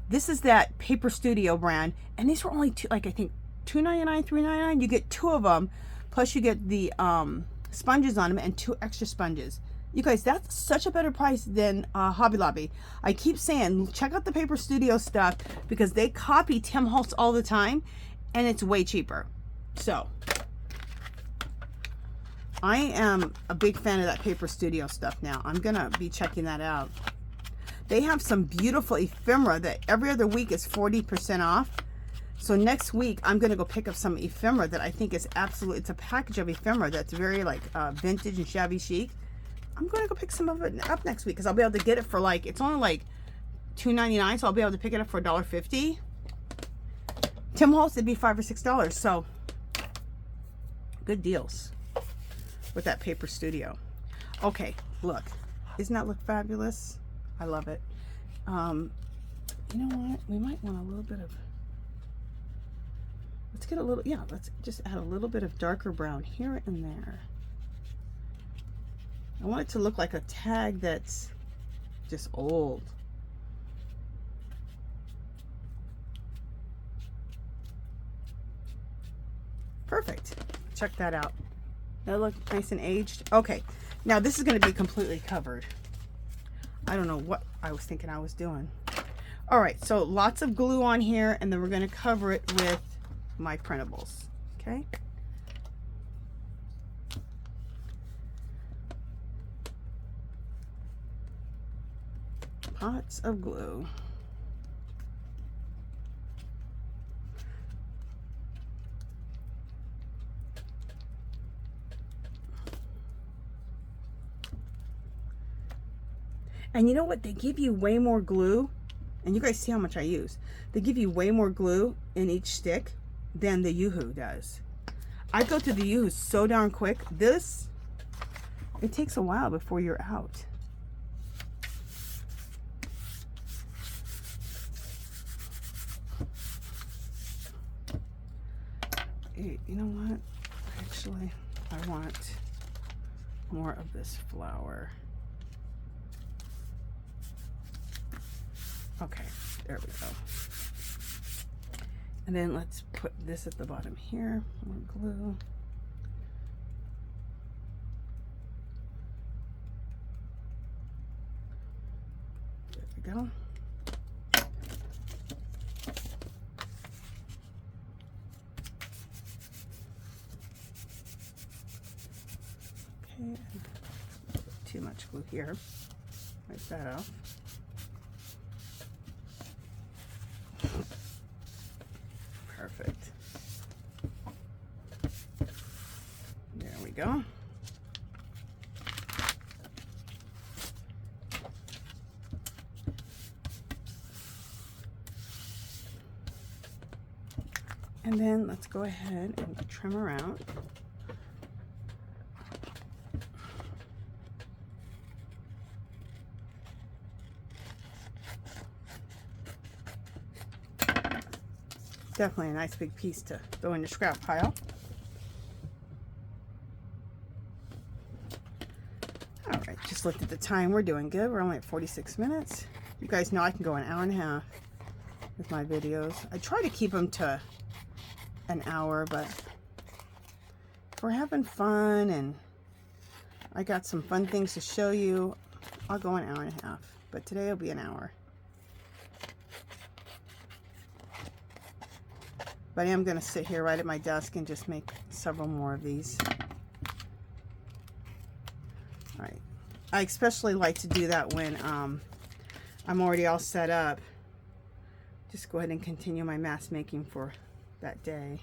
This is that Paper Studio brand, and these were only I think $2.99, $3.99. You get 2 of them, plus you get the sponges on them and 2 extra sponges. You guys, that's such a better price than Hobby Lobby. I keep saying, check out the Paper Studio stuff because they copy Tim Holtz all the time, and it's way cheaper. So I am a big fan of that Paper Studio stuff now. I'm gonna be checking that out. They have some beautiful ephemera that every other week is 40% off. So next week I'm gonna go pick up some ephemera that I think is absolutely, it's a package of ephemera that's very like vintage and shabby chic. I'm gonna go pick some of it up next week because I'll be able to get it for like, it's only like $2.99, so I'll be able to pick it up for $1.50. Tim Holtz, it'd be $5 or $6, so good deals with that Paper Studio. Okay, look, doesn't that look fabulous? I love it. You know what, we might want a little bit of, let's get a little, yeah, let's just add a little bit of darker brown here and there. I want it to look like a tag that's just old. Perfect. Check that out. That looks nice and aged. Okay, now this is going to be completely covered. I don't know what I was thinking I was doing. All right, so lots of glue on here, and then we're going to cover it with my printables. Okay. Lots of glue. And you know what? They give you way more glue And you guys see how much I use. They give you way more glue in each stick than the Yoo-Hoo does. I go through the Yoo-Hoo so darn quick. This, it takes a while before you're out. You know what? Actually, I want more of this flour. Okay, there we go. And then let's put this at the bottom here, more glue. There we go. Okay, too much glue here. Wipe that off. Perfect. There we go. And then let's go ahead and trim around. Definitely a nice big piece to throw in your scrap pile. All right, just looked at the time. We're doing good. We're only at 46 minutes. You guys know I can go an hour and a half with my videos. I try to keep them to an hour, but if we're having fun and I got some fun things to show you, I'll go an hour and a half. But today will be an hour. But I am going to sit here right at my desk and just make several more of these. All right. I especially like to do that when I'm already all set up. Just go ahead and continue my mask making for that day.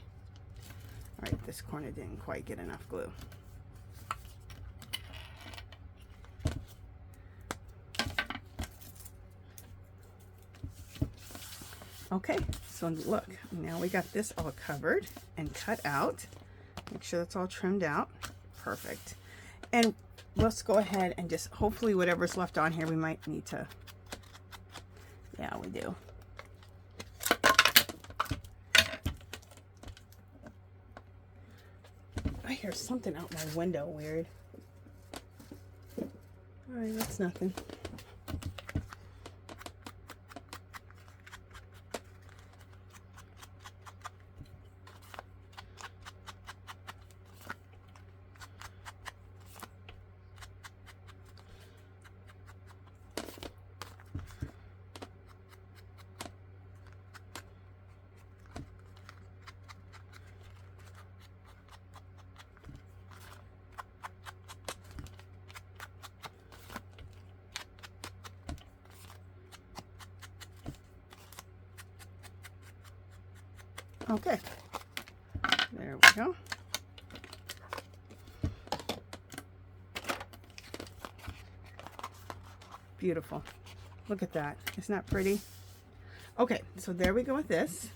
All right, this corner didn't quite get enough glue. Okay, so look, now we got this all covered and cut out. Make sure that's all trimmed out. Perfect. And let's go ahead and just, hopefully whatever's left on here, we might need to, yeah, we do. I hear something out my window, weird. All right, that's nothing. Okay, there we go. Beautiful. Look at that. Isn't that pretty? Okay, so there we go with this.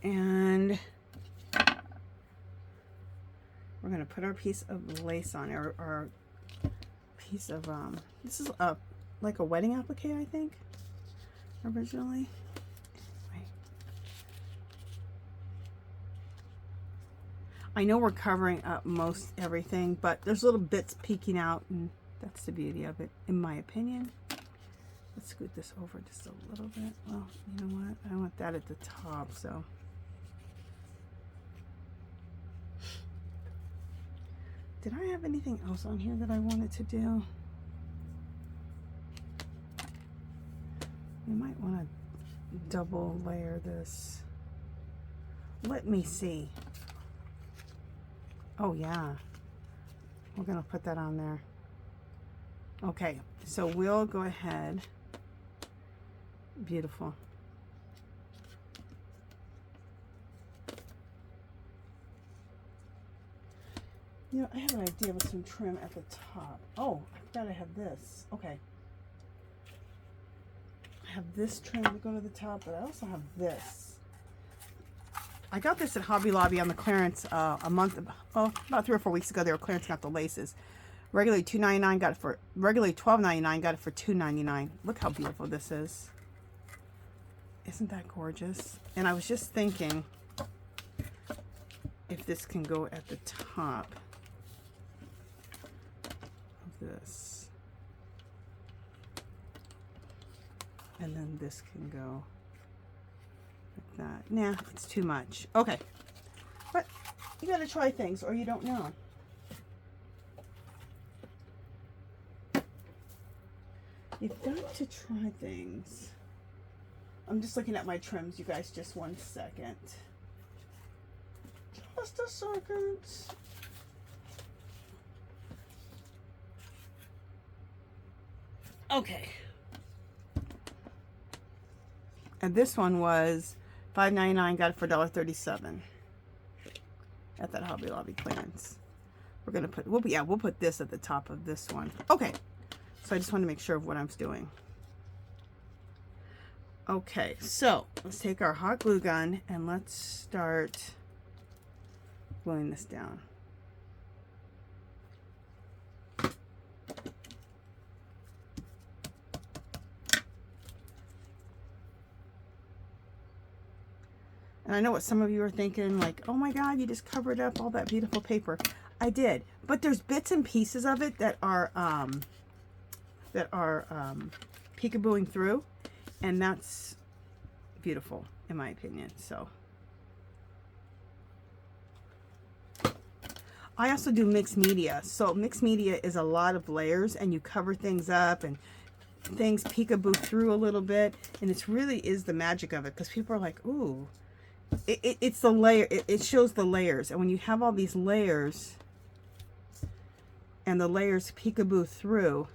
And we're going to put our piece of lace on, our piece of, this is like a wedding applique, I think, originally. I know we're covering up most everything, but there's little bits peeking out, and that's the beauty of it, in my opinion. Let's scoot this over just a little bit. Well, you know what? I want that at the top, so. Did I have anything else on here that I wanted to do? We might want to double layer this. Let me see. Oh yeah, we're gonna put that on there. Okay, so we'll go ahead. Beautiful. You know, I have an idea with some trim at the top. Oh, I forgot I have this. Okay. I have this trim to go to the top, but I also have this. I got this at Hobby Lobby on the clearance about 3 or 4 weeks ago. They were clearancing out the laces. Regularly $2.99, got it for regularly $12.99, got it for $2.99. Look how beautiful this is. Isn't that gorgeous? And I was just thinking if this can go at the top of this. And then this can go like that. Nah, it's too much. Okay. But you gotta try things or you don't know. You've got to try things. I'm just looking at my trims, you guys, just 1 second. Just a second. Okay. And this one was $5.99, got it for $1.37 at that Hobby Lobby clearance. We're gonna put, we'll put this at the top of this one. Okay. So I just want to make sure of what I'm doing. Okay, so let's take our hot glue gun and let's start gluing this down. And I know what some of you are thinking, like, oh my God, you just covered up all that beautiful paper. I did, but there's bits and pieces of it that are peekabooing through, and that's beautiful in my opinion. So I also do mixed media. So mixed media is a lot of layers, and you cover things up and things peekaboo through a little bit, and it's really is the magic of it, because people are like, ooh, it's the layer, it shows the layers. And when you have all these layers and the layers peekaboo through,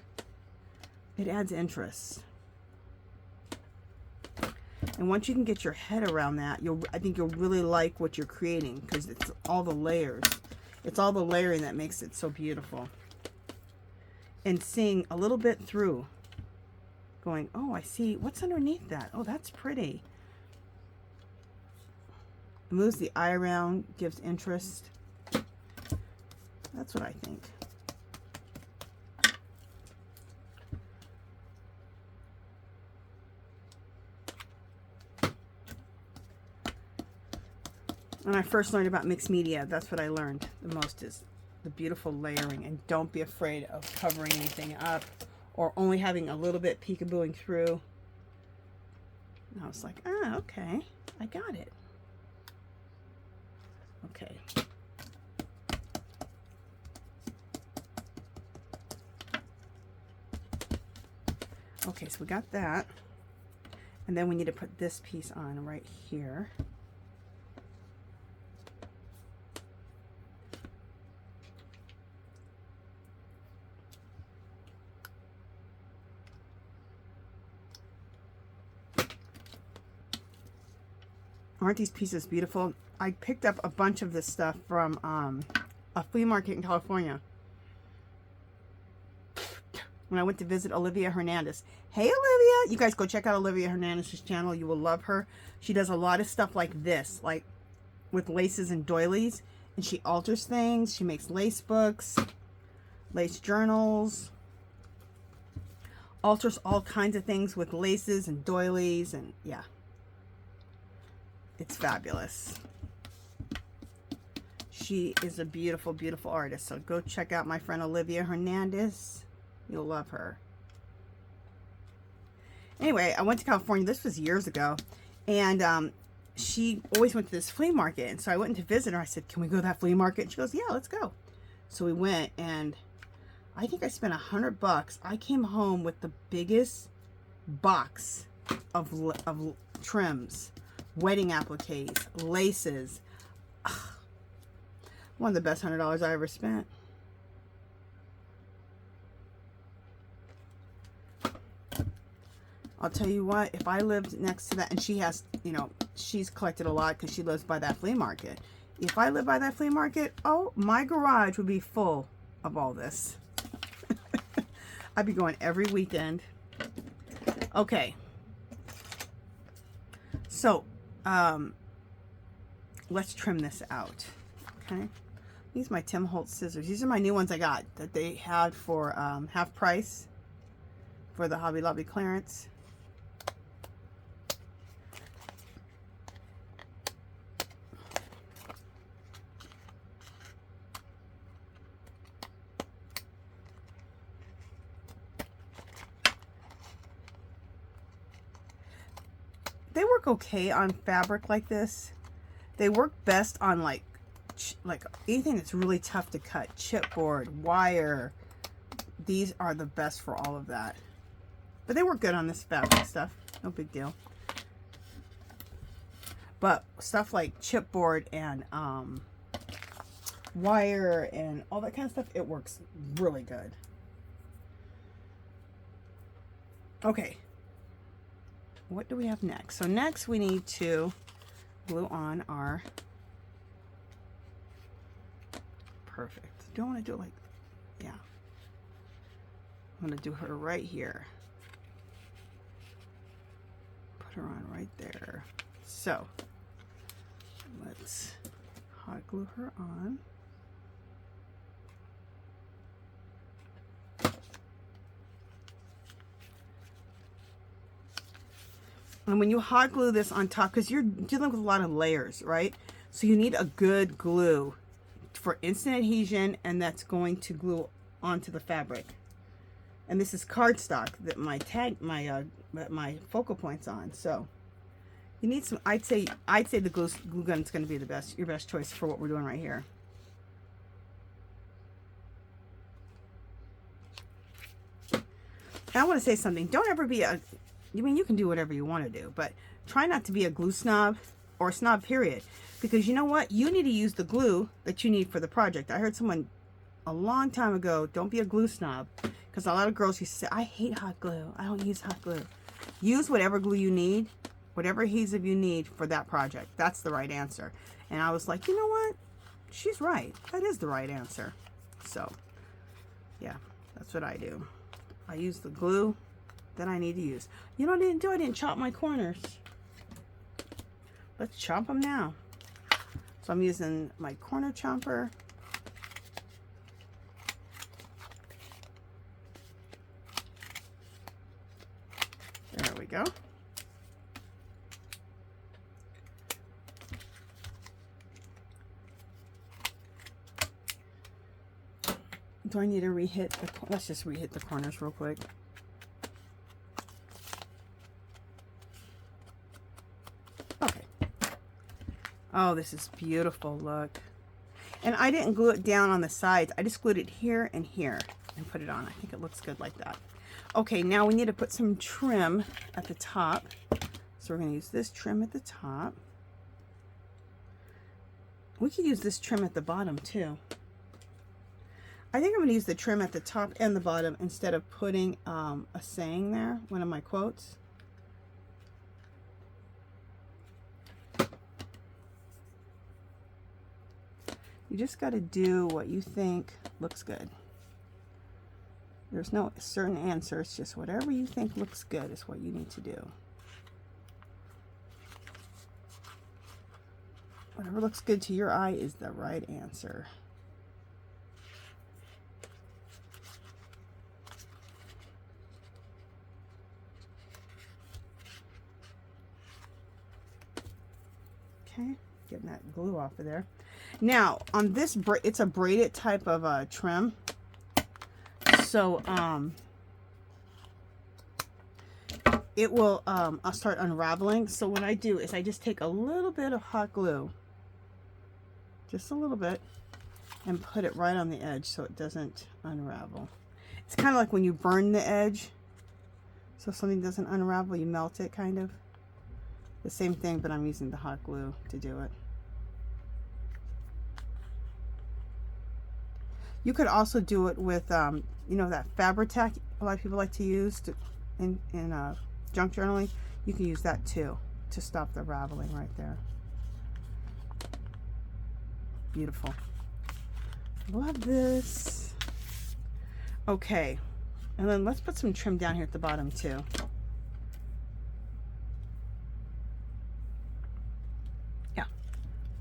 it adds interest. And once you can get your head around that, I think you'll really like what you're creating, because it's all the layers. It's all the layering that makes it so beautiful. And seeing a little bit through, going, oh, I see what's underneath that. Oh, that's pretty. It moves the eye around, gives interest. That's what I think. When I first learned about mixed media, that's what I learned the most, is the beautiful layering. And don't be afraid of covering anything up or only having a little bit peekabooing through. And I was like, ah, okay, I got it. Okay. Okay, so we got that. And then we need to put this piece on right here. Aren't these pieces beautiful? I picked up a bunch of this stuff from a flea market in California when I went to visit Olivia Hernandez. Hey Olivia! You guys go check out Olivia Hernandez's channel. You will love her. She does a lot of stuff like this, like with laces and doilies. And she alters things. She makes lace books, lace journals, alters all kinds of things with laces and doilies, and yeah. It's fabulous. She is a beautiful, beautiful artist. So go check out my friend Olivia Hernandez. You'll love her. Anyway, I went to California. This was years ago. And she always went to this flea market. And so I went to visit her. I said, can we go to that flea market? And she goes, yeah, let's go. So we went, and I think I spent $100. I came home with the biggest box of trims. Wedding appliques, laces. Ugh. One of the best $100 I ever spent. I'll tell you what, if I lived next to that, and she has, you know, she's collected a lot because she lives by that flea market. If I lived by that flea market, oh, my garage would be full of all this. I'd be going every weekend. Okay. So, let's trim this out. Okay. These are my Tim Holtz scissors. These are my new ones I got that they had for half price for the Hobby Lobby clearance. They work okay on fabric like this. They work best on like anything that's really tough to cut. Chipboard, wire. These are the best for all of that. But they work good on this fabric stuff. No big deal. But stuff like chipboard and wire and all that kind of stuff, it works really good. Okay. What do we have next? So next we need to glue on our, perfect. Do I want to do it like, yeah. I'm going to do her right here. Put her on right there. So let's hot glue her on. And when you hot glue this on top, because you're dealing with a lot of layers, right? So you need a good glue for instant adhesion, and that's going to glue onto the fabric. And this is cardstock that my focal point's on. So you need some. I'd say the glue gun is going to be your best choice for what we're doing right here. And I want to say something. Don't ever be a, I mean, you can do whatever you want to do, but try not to be a glue snob or a snob, period. Because you know what? You need to use the glue that you need for the project. I heard someone a long time ago, don't be a glue snob. Because a lot of girls used to say, I hate hot glue. I don't use hot glue. Use whatever glue you need, whatever adhesive you need for that project. That's the right answer. And I was like, you know what? She's right. That is the right answer. So, yeah, that's what I do. I use the glue that I need to use. You know what I didn't do? I didn't chop my corners. Let's chop them now. So I'm using my corner chomper. There we go. Do I need to re-hit the, let's just re-hit the corners real quick. Oh, this is beautiful, look. And I didn't glue it down on the sides. I just glued it here and here and put it on. I think it looks good like that. Okay, now we need to put some trim at the top. So we're going to use this trim at the top. We could use this trim at the bottom too. I think I'm going to use the trim at the top and the bottom instead of putting a saying there, one of my quotes. You just got to do what you think looks good. There's no certain answer. It's just whatever you think looks good is what you need to do. Whatever looks good to your eye is the right answer. Okay, getting that glue off of there. Now, on this, it's a braided type of trim. So, it will, I'll start unraveling. So what I do is I just take a little bit of hot glue, just a little bit, and put it right on the edge so it doesn't unravel. It's kind of like when you burn the edge. So if something doesn't unravel, you melt it, kind of. The same thing, but I'm using the hot glue to do it. You could also do it with, you know, that Fabri-Tac a lot of people like to use in junk journaling. You can use that too to stop the raveling right there. Beautiful. Love this. Okay, and then let's put some trim down here at the bottom too.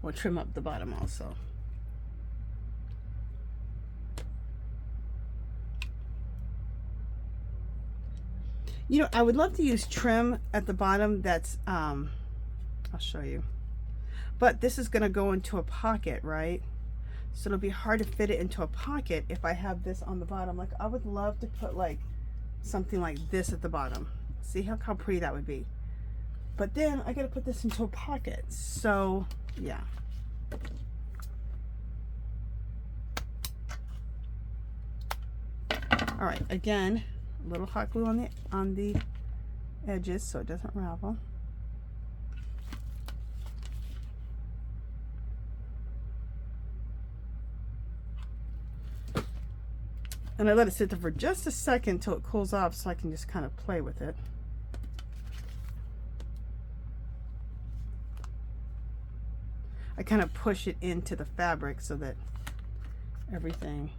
We'll trim up the bottom also. You know, I would love to use trim at the bottom. That's, I'll show you. But this is going to go into a pocket, right? So it'll be hard to fit it into a pocket if I have this on the bottom. Like, I would love to put like something like this at the bottom. See how pretty that would be. But then I got to put this into a pocket. So, yeah. All right, again, a little hot glue on the edges so it doesn't ravel. And I let it sit there for just a second till it cools off so I can just kind of play with it. I kind of push it into the fabric so that everything.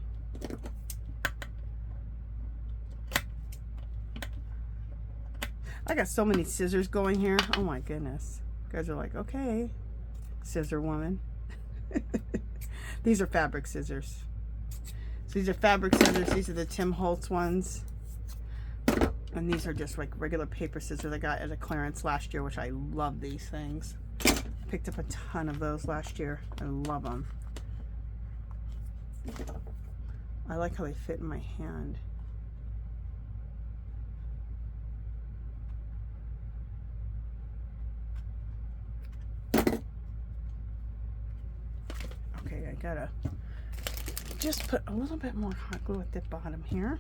I got so many scissors going here. Oh my goodness. You guys are like, okay, scissor woman. These are fabric scissors. So these are fabric scissors. These are the Tim Holtz ones. And these are just like regular paper scissors I got at a clearance last year, which I love these things. I picked up a ton of those last year. I love them. I like how they fit in my hand. Okay, I gotta just put a little bit more hot glue at the bottom here.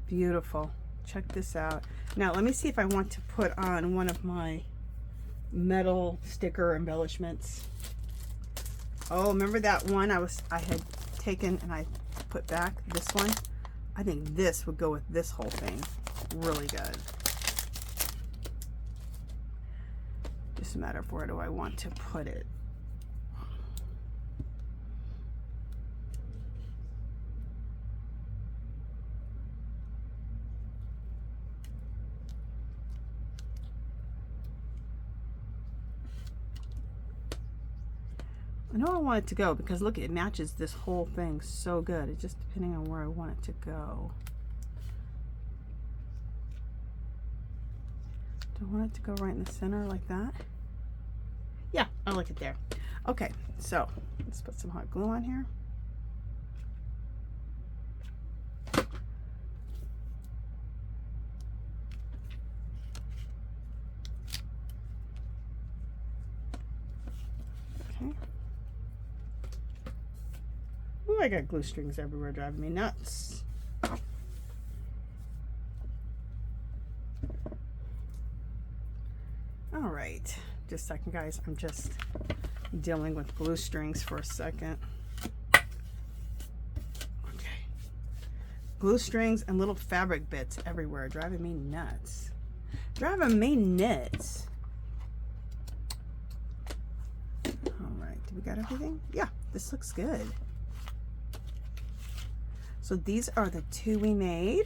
Beautiful. Check this out. Now let me see if I want to put on one of my metal sticker embellishments. Oh, remember that one I had taken and I put back? This one? I think this would go with this whole thing. Really good. Just a matter of where do I want to put it. I know I want it to go because look, it matches this whole thing so good. It's just depending on where I want it to go. Do I want it to go right in the center like that? Yeah, I like it there. Okay, so let's put some hot glue on here. Okay. Ooh, I got glue strings everywhere driving me nuts. All right, just a second, guys. I'm just dealing with glue strings for a second. Okay. Glue strings and little fabric bits everywhere driving me nuts. Driving me nuts. All right, do we got everything? Yeah, this looks good. So these are the two we made.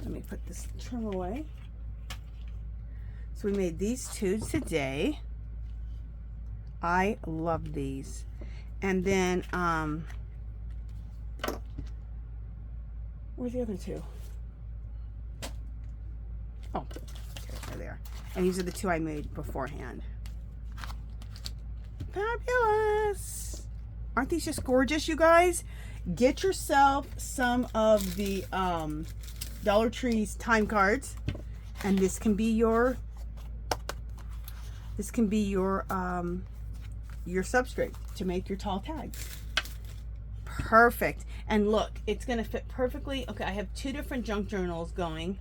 Let me put this trim away. So we made these two today. I love these. And then, where's the other two? Oh, okay, there they are. And these are the two I made beforehand. Fabulous. Aren't these just gorgeous, you guys? Get yourself some of the Dollar Tree's time cards, and this can be your substrate to make your tall tags. Perfect. And look, it's gonna fit perfectly. Okay, I have two different junk journals going,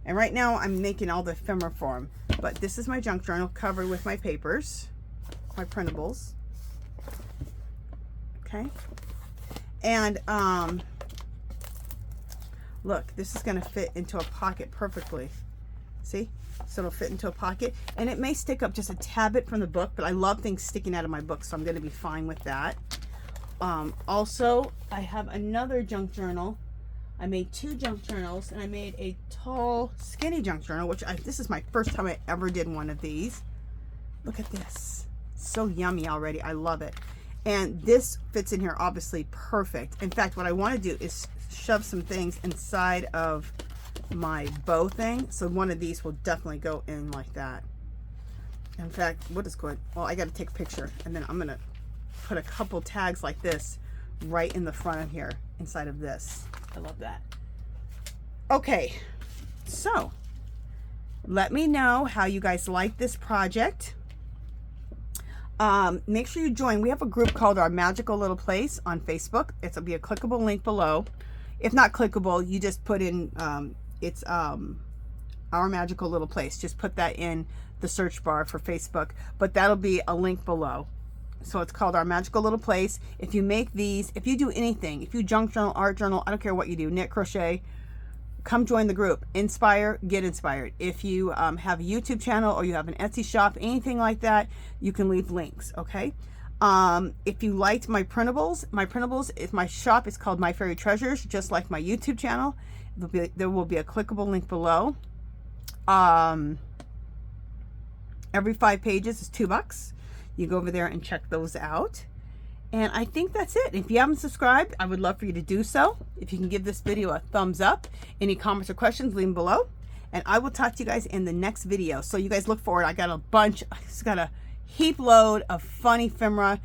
and right now I'm making all the ephemera for them, but this is my junk journal covered with my papers, my printables. Okay. And Look, this is going to fit into a pocket perfectly. See? So it'll fit into a pocket. And it may stick up just a tad bit from the book, but I love things sticking out of my book, so I'm going to be fine with that. Also, I have another junk journal. I made 2 junk journals, and I made a tall, skinny junk journal, which this is my first time I ever did one of these. Look at this. It's so yummy already. I love it. And this fits in here obviously perfect. In fact, what I want to do is shove some things inside of my bow thing. So one of these will definitely go in like that. In fact, what is good? Well, I got to take a picture, and then I'm going to put a couple tags like this right in the front of here inside of this. I love that. Okay, so let me know how you guys like this project. Make sure you join. We have a group called Our Magical Little Place on Facebook. It'll be a clickable link below. If not clickable, you just put in it's Our Magical Little Place. Just put that in the search bar for Facebook, but that'll be a link below. So it's called Our Magical Little Place. If you make these, if you do anything, if you junk journal, art journal, I don't care what you do, knit, crochet, come join the group. Inspire, get inspired. If you have a YouTube channel or you have an Etsy shop, anything like that, you can leave links, okay? If you liked my printables, if my shop is called My Fairy Treasures, just like my YouTube channel. There will be a clickable link below. Every 5 pages is $2. You go over there and check those out. And I think that's it. If you haven't subscribed, I would love for you to do so. If you can give this video a thumbs up. Any comments or questions, leave them below. And I will talk to you guys in the next video. So you guys look forward. I got a heap load of fun ephemera,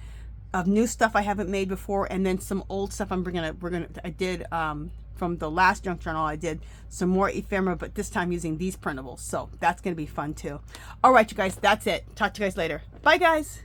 of new stuff I haven't made before, and then some old stuff I did from the last junk journal. I did some more ephemera, but this time using these printables. So that's going to be fun too. All right, you guys, that's it. Talk to you guys later. Bye, guys.